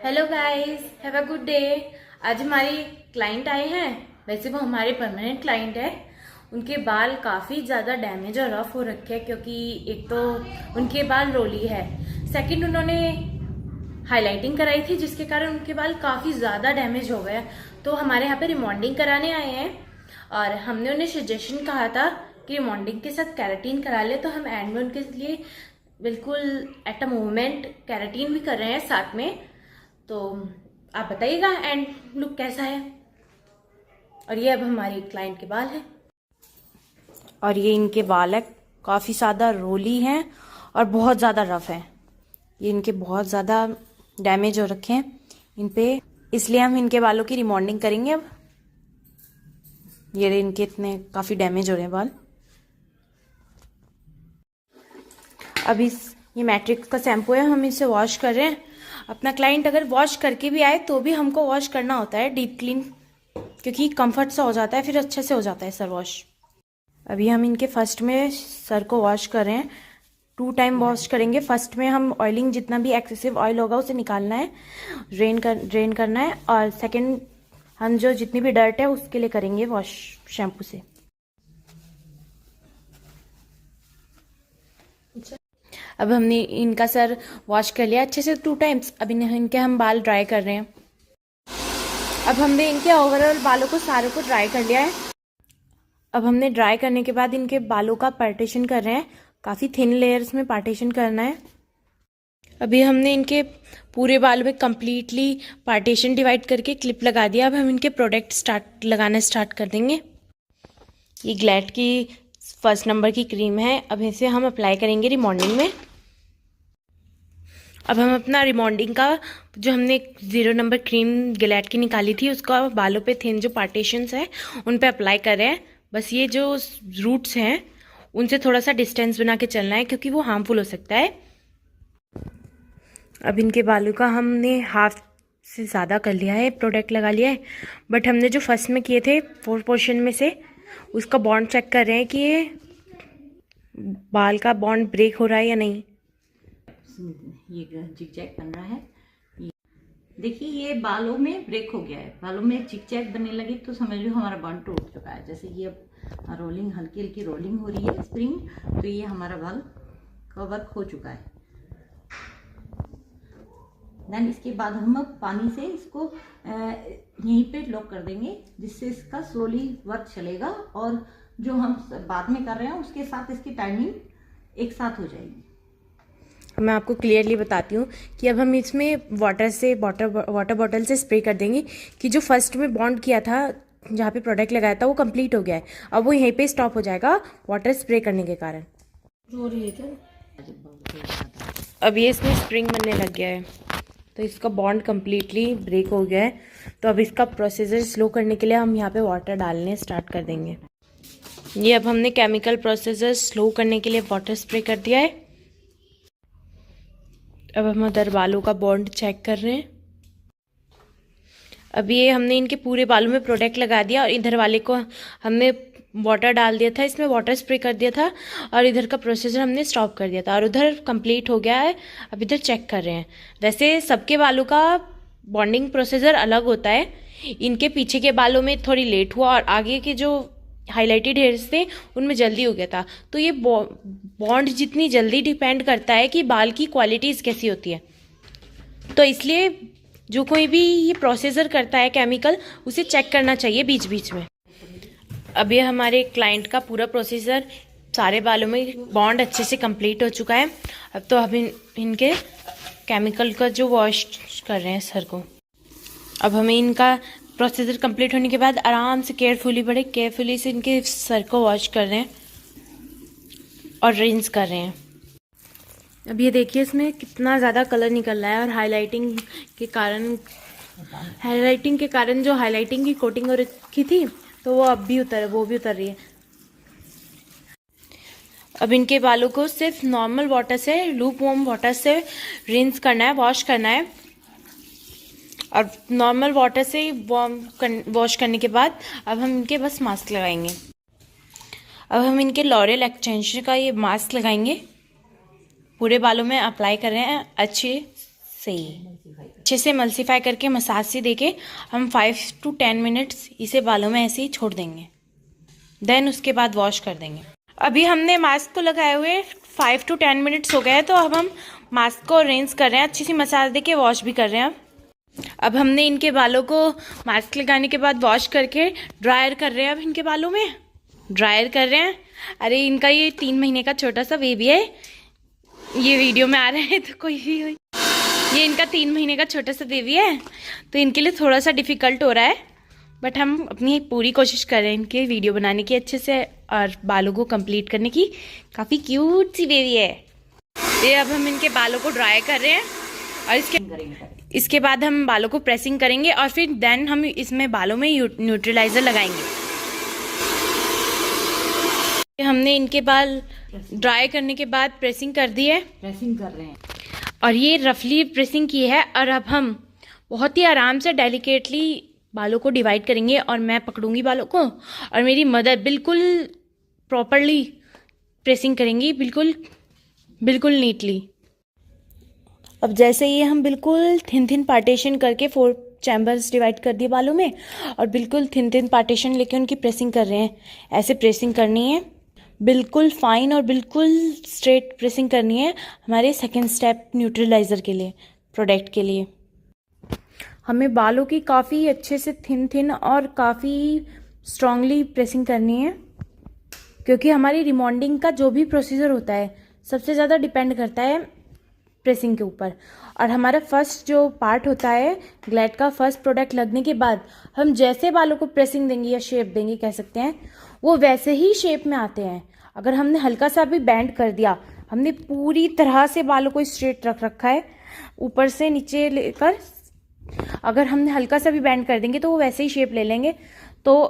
Hello guys, have a good day. आज हमारी client आए हैं। वैसे वो हमारे परमानेंट क्लाइंट है। उनके बाल काफ़ी ज़्यादा डैमेज और रफ हो रखे हैं क्योंकि एक तो उनके बाल रोली है, सेकंड उन्होंने हाइलाइटिंग कराई थी जिसके कारण उनके बाल काफ़ी ज़्यादा डैमेज हो गए। तो हमारे यहाँ पे रिमॉन्डिंग कराने आए हैं और हमने उन्हें सजेशन कहा था कि रिमॉन्डिंग के साथ कैराटीन करा ले, तो हम एंड में उनके लिए बिल्कुल एट अ मोमेंट कैराटीन भी कर रहे हैं साथ में। तो आप बताइएगा एंड लुक कैसा है। और ये अब हमारी क्लाइंट के बाल है और ये इनके बाल है, काफ़ी ज़्यादा रोली हैं और बहुत ज़्यादा रफ हैं। ये इनके बहुत ज़्यादा डैमेज हो रखे हैं इन पे, इसलिए हम इनके बालों की रिमॉन्डिंग करेंगे। अब ये इनके इतने काफ़ी डैमेज हो रहे हैं बाल। अब ये मैट्रिक्स का शैम्पू है, हम इसे वॉश कर रहे हैं। अपना क्लाइंट अगर वॉश करके भी आए तो भी हमको वॉश करना होता है डीप क्लीन, क्योंकि कंफर्ट सा हो जाता है, फिर अच्छे से हो जाता है सर वॉश। अभी हम इनके फर्स्ट में सर को वॉश कर रहे हैं, 2 टाइम वॉश करेंगे। फर्स्ट में हम ऑयलिंग, जितना भी एक्सेसिव ऑयल होगा उसे निकालना है, ड्रेन करना है। और सेकेंड हम जो जितनी भी डर्ट है उसके लिए करेंगे वॉश शैम्पू से। अब हमने इनका सर वॉश कर लिया अच्छे से 2 टाइम्स। अब इनके हम बाल ड्राई कर रहे हैं। अब हमने इनके ओवरऑल बालों को सारों को ड्राई कर लिया है। अब हमने ड्राई करने के बाद इनके बालों का पार्टीशन कर रहे हैं, काफ़ी थिन लेयर्स में पार्टीशन करना है। अभी हमने इनके पूरे बालों में कम्प्लीटली पार्टीशन डिवाइड करके क्लिप लगा दिया। अब हम इनके प्रोडक्ट लगाना स्टार्ट कर देंगे। ये ग्लैड की 1st नंबर की क्रीम है। अब इसे हम अप्लाई करेंगे रिमॉन्डिंग में। अब हम अपना रिमॉन्डिंग का जो हमने 0 नंबर क्रीम ग्लैड की निकाली थी उसका बालों पे थिन जो पार्टीशंस है उन पे अप्लाई कर रहे हैं। बस ये जो रूट्स हैं उनसे थोड़ा सा डिस्टेंस बना के चलना है क्योंकि वो हार्मफुल हो सकता है। अब इनके बालों का हमने हाफ से ज़्यादा कर लिया है, प्रोडक्ट लगा लिया है। बट हमने जो फर्स्ट में किए थे 4 पोर्शन में से उसका बॉन्ड चेक कर रहे हैं कि ये बाल का बॉन्ड ब्रेक हो रहा है या नहीं। ये जिगजैग बन रहा है। देखिए ये बालों में ब्रेक हो गया है, बालों में जिगजैग बनने लगी तो समझ लो हमारा बॉन्ड टूट चुका है। जैसे ये अब रोलिंग, हल्की हल्की रोलिंग हो रही है स्प्रिंग, तो ये हमारा बाल का वर्क हो चुका है। देन इसके बाद हम अब पानी से इसको यहीं पे लॉक कर देंगे जिससे इसका स्लोली वर्क चलेगा और जो हम बाद में कर रहे हैं उसके साथ इसकी टाइमिंग एक साथ हो जाएगी। मैं आपको क्लियरली बताती हूँ कि अब हम इसमें वाटर बॉटल से स्प्रे कर देंगे कि जो फर्स्ट में बॉन्ड किया था जहाँ पे प्रोडक्ट लगाया था वो कंप्लीट हो गया है। अब वो यहीं पे स्टॉप हो जाएगा वाटर स्प्रे करने के कारण। अब ये इसमें स्प्रिंग बनने लग गया है तो इसका बॉन्ड कम्प्लीटली ब्रेक हो गया है। तो अब इसका प्रोसीजर स्लो करने के लिए हम यहाँ पे वाटर डालने स्टार्ट कर देंगे। ये अब हमने केमिकल प्रोसीजर स्लो करने के लिए वाटर स्प्रे कर दिया है। अब हम उधर बालों का बॉन्ड चेक कर रहे हैं। अब ये हमने इनके पूरे बालों में प्रोडक्ट लगा दिया और इधर वाले को हमने वाटर डाल दिया था, इसमें वाटर स्प्रे कर दिया था और इधर का प्रोसीजर हमने स्टॉप कर दिया था और उधर कंप्लीट हो गया है। अब इधर चेक कर रहे हैं। वैसे सबके बालों का बॉन्डिंग प्रोसीजर अलग होता है। इनके पीछे के बालों में थोड़ी लेट हुआ और आगे के जो हाइलाइटेड हेयर्स थे उनमें जल्दी हो गया था। तो ये बॉन्ड जितनी जल्दी डिपेंड करता है कि बाल की क्वालिटीज़ कैसी होती है। तो इसलिए जो कोई भी ये प्रोसीजर करता है केमिकल, उसे चेक करना चाहिए बीच बीच में। अब ये हमारे क्लाइंट का पूरा प्रोसीजर सारे बालों में बॉन्ड अच्छे से कंप्लीट हो चुका है। अब तो हम इनके केमिकल का जो वॉश कर रहे हैं सर को। अब हमें इनका प्रोसीजर कंप्लीट होने के बाद आराम से केयरफुली से इनके सर को वॉश कर रहे हैं और रिंस कर रहे हैं। अब ये देखिए इसमें कितना ज़्यादा कलर निकल रहा है और हाइलाइटिंग के कारण जो हाइलाइटिंग की कोटिंग हो रखी थी तो वो अब भी उतर रही है। अब इनके बालों को सिर्फ नॉर्मल वाटर से, लूप वार्म वाटर से रिंस करना है, वॉश करना है। और नॉर्मल वाटर से वॉश करने के बाद अब हम इनके बस मास्क लगाएंगे। अब हम इनके लॉरियल एक्सटेंशन का ये मास्क लगाएंगे, पूरे बालों में अप्लाई कर रहे हैं अच्छे से अच्छे से मल्सीफाई करके मसाज से देके हम 5 to 10 मिनट्स इसे बालों में ऐसे ही छोड़ देंगे। देन उसके बाद वॉश कर देंगे। अभी हमने मास्क को लगाए हुए 5 to 10 मिनट्स हो गए हैं, तो अब हम मास्क को रिंस कर रहे हैं, अच्छी सी मसाज देके वॉश भी कर रहे हैं। अब हमने इनके बालों को मास्क लगाने के बाद वॉश करके ड्रायर कर रहे हैं। अब इनके बालों में ड्रायर कर रहे हैं। अरे इनका ये 3 महीने का छोटा सा बेबी है, ये वीडियो में आ रहा है तो कोई भी हो, ये इनका 3 महीने का छोटा सा बेबी है, तो इनके लिए थोड़ा सा डिफ़िकल्ट हो रहा है, बट हम अपनी पूरी कोशिश कर रहे हैं इनके वीडियो बनाने की अच्छे से और बालों को कंप्लीट करने की। काफ़ी क्यूट सी बेबी है ये। अब हम इनके बालों को ड्राई कर रहे हैं और इसके बाद हम बालों को प्रेसिंग करेंगे और फिर देन हम इसमें बालों में न्यूट्रलाइजर लगाएंगे। हमने इनके बाल ड्राई करने के बाद प्रेसिंग कर दी है, प्रेसिंग कर रहे हैं और ये रफली प्रेसिंग की है। और अब हम बहुत ही आराम से डेलिकेटली बालों को डिवाइड करेंगे और मैं पकड़ूंगी बालों को और मेरी मदर बिल्कुल प्रॉपरली प्रेसिंग करेंगी, बिल्कुल नीटली। अब जैसे ये हम बिल्कुल थिन पार्टीशन करके 4 चैम्बर्स डिवाइड कर दिए बालों में और बिल्कुल थिन पार्टीशन लेके उनकी प्रेसिंग कर रहे हैं। ऐसे प्रेसिंग करनी है, बिल्कुल फाइन और बिल्कुल स्ट्रेट प्रेसिंग करनी है हमारे सेकेंड स्टेप न्यूट्रलाइज़र के लिए, प्रोडक्ट के लिए। हमें बालों की काफ़ी अच्छे से थिन और काफ़ी स्ट्रांगली प्रेसिंग करनी है, क्योंकि हमारी रिमॉन्डिंग का जो भी प्रोसीजर होता है सबसे ज़्यादा डिपेंड करता है प्रेसिंग के ऊपर। और हमारा फर्स्ट जो पार्ट होता है ग्लैड का, फर्स्ट प्रोडक्ट लगने के बाद हम जैसे बालों को प्रेसिंग देंगे या शेप देंगे कह सकते हैं, वो वैसे ही शेप में आते हैं। अगर हमने हल्का सा भी बैंड कर दिया, हमने पूरी तरह से बालों को स्ट्रेट रख रखा है ऊपर से नीचे लेकर, अगर हमने हल्का सा भी बैंड कर देंगे तो वो वैसे ही शेप ले लेंगे। तो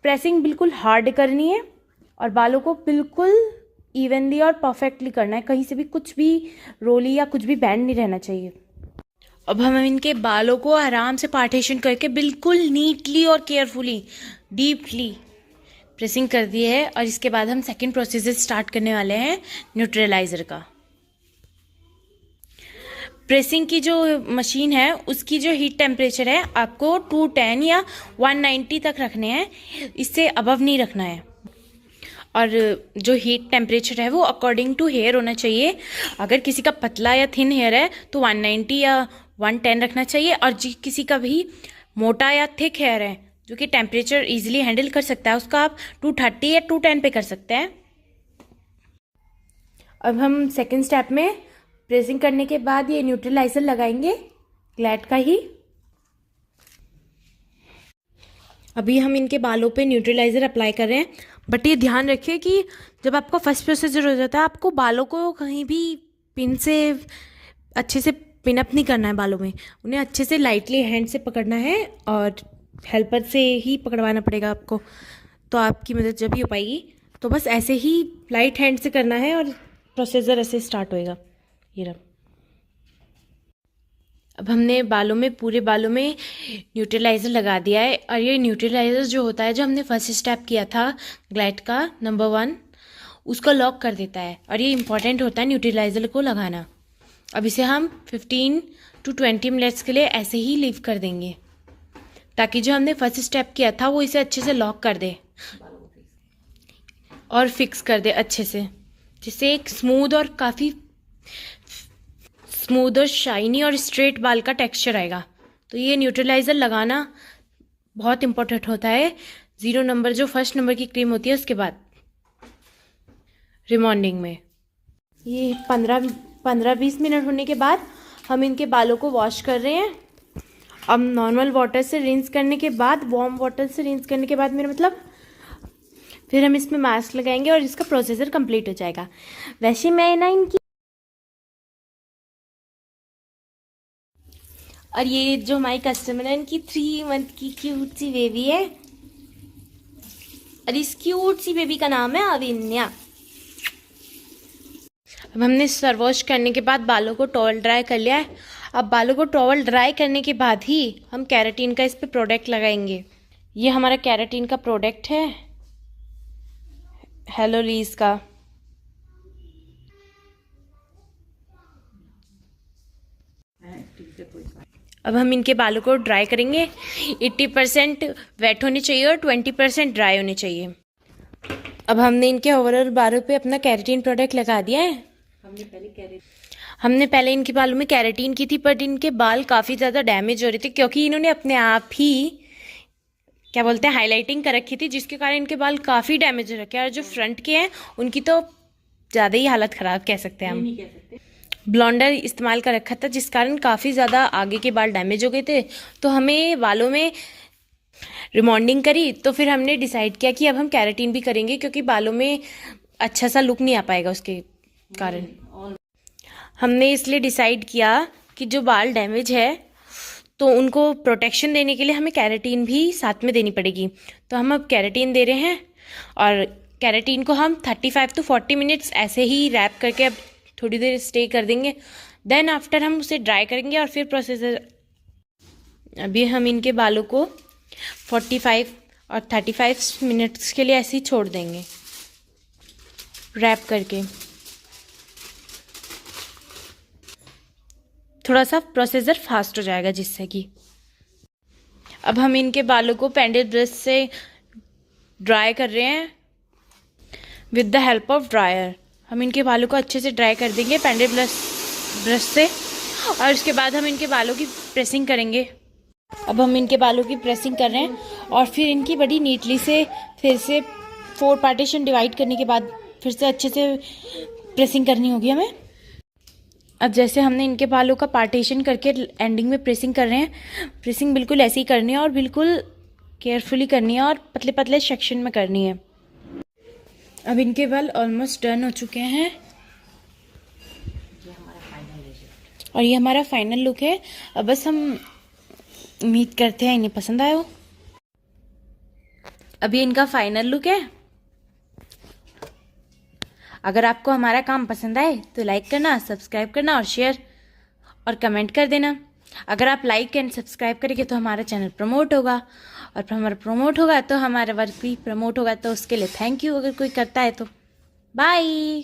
प्रेसिंग बिल्कुल हार्ड करनी है और बालों को बिल्कुल इवनली और परफेक्टली करना है, कहीं से भी कुछ भी रोली या कुछ भी बैंड नहीं रहना चाहिए। अब हम इनके बालों को आराम से पार्टीशन करके बिल्कुल नीटली और केयरफुली डीपली प्रेसिंग कर दी है और इसके बाद हम सेकंड प्रोसीजर स्टार्ट करने वाले हैं न्यूट्रलाइजर का। प्रेसिंग की जो मशीन है उसकी जो हीट टेम्परेचर है आपको 210 या 190 तक रखने हैं, इससे अबव नहीं रखना है। और जो हीट टेम्परेचर है वो अकॉर्डिंग टू हेयर होना चाहिए। अगर किसी का पतला या थिन हेयर है तो 190 या 110 रखना चाहिए, और किसी का भी मोटा या थिक हेयर है जो कि टेम्परेचर इजीली हैंडल कर सकता है उसका आप 230 या 210 पे कर सकते हैं। अब हम सेकेंड स्टेप में प्रेसिंग करने के बाद ये न्यूट्रलाइजर लगाएंगे ग्लैड का ही। अभी हम इनके बालों पे न्यूट्रलाइजर अप्लाई कर रहे हैं, बट ये ध्यान रखिए कि जब आपका फर्स्ट प्रोसीजर हो जाता है आपको बालों को कहीं भी पिन से अच्छे से पिन अप नहीं करना है बालों में, उन्हें अच्छे से लाइटली हैंड से पकड़ना है और हेल्पर से ही पकड़वाना पड़ेगा आपको, तो आपकी मदद जब भी हो पाएगी। तो बस ऐसे ही लाइट हैंड से करना है और प्रोसीजर ऐसे स्टार्ट होएगा। ये रहा। अब हमने बालों में पूरे बालों में न्यूट्रलाइज़र लगा दिया है, और ये न्यूट्रलाइज़र जो होता है जो हमने फर्स्ट स्टेप किया था ग्लैड का नंबर 1 उसको लॉक कर देता है, और ये इंपॉर्टेंट होता है न्यूट्रलाइज़र को लगाना। अब इसे हम 15 to 20 मिनट्स के लिए ऐसे ही लीव कर देंगे ताकि जो हमने फर्स्ट स्टेप किया था वो इसे अच्छे से लॉक कर दे और फिक्स कर दे अच्छे से, जिससे एक स्मूथ और शाइनी और स्ट्रेट बाल का टेक्सचर आएगा। तो ये न्यूट्रलाइज़र लगाना बहुत इंपॉर्टेंट होता है 0 नंबर जो फर्स्ट नंबर की क्रीम होती है उसके बाद रिमॉन्डिंग में। ये 15-20 मिनट होने के बाद हम इनके बालों को वॉश कर रहे हैं। अब नॉर्मल वाटर से रिंस करने के बाद, वार्म वाटर से रिंस करने के बाद मेरा मतलब, फिर हम इसमें मास्क लगाएंगे और इसका प्रोसीजर कंप्लीट हो जाएगा। वैसे मैं ना इनकी, और ये जो हमारी कस्टमर है इनकी 3 मंथ की क्यूट सी बेबी है, और इस क्यूट सी बेबी का नाम है अविन्या। अब हमने सर वॉश करने के बाद बालों को टॉवल ड्राई कर लिया है। अब बालों को टॉवल ड्राई करने के बाद ही हम कैराटिन का इस पे प्रोडक्ट लगाएंगे। ये हमारा कैराटिन का प्रोडक्ट है हेलोलीज का। उससे कोई बात। अब हम इनके बालों को ड्राई करेंगे। 80% वेट होने चाहिए और 20% ड्राई होने चाहिए। अब हमने इनके ओवरऑल बालों पे अपना केराटिन प्रोडक्ट लगा दिया है। हमने पहले इनके बालों में केराटिन की थी, बट इनके बाल काफ़ी ज़्यादा डैमेज हो रहे थे क्योंकि इन्होंने अपने आप ही क्या बोलते हैं हाईलाइटिंग कर रखी थी, जिसके कारण इनके बाल काफ़ी डैमेज हो रखे हैं। और जो फ्रंट के हैं उनकी तो ज़्यादा ही हालत ख़राब कह सकते हैं हम। नहीं कह सकते। ब्लॉन्डर इस्तेमाल कर रखा था, जिस कारण काफ़ी ज़्यादा आगे के बाल डैमेज हो गए थे। तो हमें बालों में रिमॉन्डिंग करी, तो फिर हमने डिसाइड किया कि अब हम केराटिन भी करेंगे क्योंकि बालों में अच्छा सा लुक नहीं आ पाएगा उसके कारण। हमने इसलिए डिसाइड किया कि जो बाल डैमेज है तो उनको प्रोटेक्शन देने के लिए हमें केराटिन भी साथ में देनी पड़ेगी। तो हम अब केराटिन दे रहे हैं और केराटिन को हम 35 to 40 मिनट्स ऐसे ही रैप करके अब थोड़ी देर स्टे कर देंगे। देन आफ्टर हम उसे ड्राई करेंगे और फिर प्रोसेसर। अभी हम इनके बालों को 45 और 35 मिनट्स के लिए ऐसे ही छोड़ देंगे रैप करके। थोड़ा सा प्रोसेसर फास्ट हो जाएगा जिससे कि। अब हम इनके बालों को पेंडल ब्रश से ड्राई कर रहे हैं with the help of dryer. हम इनके बालों को अच्छे से ड्राई कर देंगे पेंडल ब्रश से, और उसके बाद हम इनके बालों की प्रेसिंग करेंगे। अब हम इनके बालों की प्रेसिंग कर रहे हैं और फिर इनकी बड़ी नीटली से फिर से 4 पार्टीशन डिवाइड करने के बाद फिर से अच्छे से प्रेसिंग करनी होगी हमें। अब जैसे हमने इनके बालों का पार्टीशन करके एंडिंग में प्रेसिंग कर रहे हैं, प्रेसिंग बिल्कुल ऐसे ही करनी है और बिल्कुल केयरफुली करनी है और पतले पतले सेक्शन में करनी है। अब इनके बाल ऑलमोस्ट डन हो चुके हैं और ये हमारा फाइनल लुक है। अब बस हम उम्मीद करते हैं इन्हें पसंद आया हो। अभी इनका फाइनल लुक है। अगर आपको हमारा काम पसंद आए तो लाइक करना, सब्सक्राइब करना और शेयर और कमेंट कर देना। अगर आप लाइक एंड सब्सक्राइब करेंगे तो हमारा चैनल प्रमोट होगा, और हमारा प्रमोट होगा तो हमारा वर्क भी प्रमोट होगा। तो उसके लिए थैंक यू अगर कोई करता है तो। बाय।